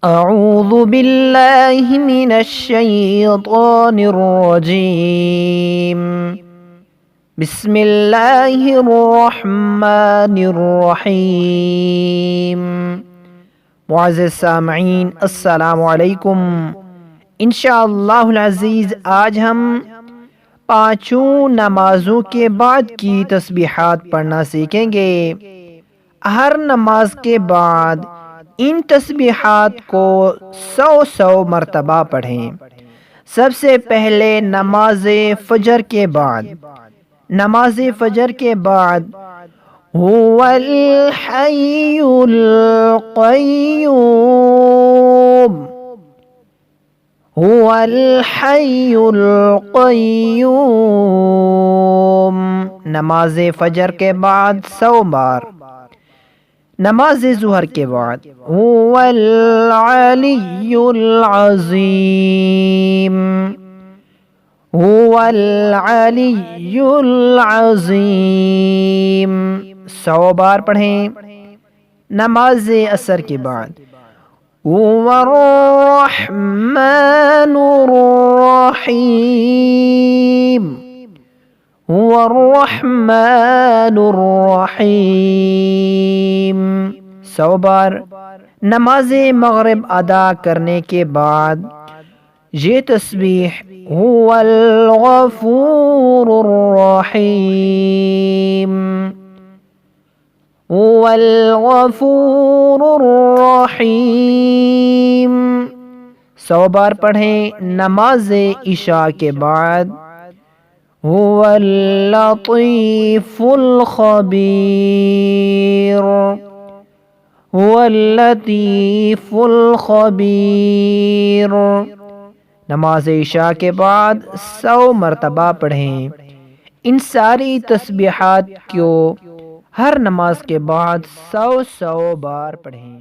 اعوذ باللہ من الشیطان الرجیم بسم اللہ الرحمن الرحیم۔ معزز سامعین، السلام علیکم۔ انشاءاللہ العزیز آج ہم پانچوں نمازوں کے بعد کی تسبیحات پڑھنا سیکھیں گے۔ ہر نماز کے بعد ان تسبیحات کو 100 مرتبہ پڑھیں۔ سب سے پہلے نماز فجر کے بعد هو الحی القیوم، هو الحی القیوم، نماز فجر کے بعد 100 بار۔ نماز ظہر کے بعد هو العلی العظیم، هو العلی العظیم، 100 بار پڑھیں۔ نماز عصر کے بعد هو الرحمن الرحیم، هو الرحمن الرحیم، 100 بار۔ نماز مغرب ادا کرنے کے بعد یہ تسبیح هو الغفور الرحیم، هو الغفور الرحیم، 100 بار پڑھیں۔ نماز عشاء کے بعد هو اللطیف الخبیر، هو اللطیف الخبیر، نماز عشاء کے بعد 100 مرتبہ پڑھیں۔ ان ساری تسبیحات کو ہر نماز کے بعد 100 بار پڑھیں۔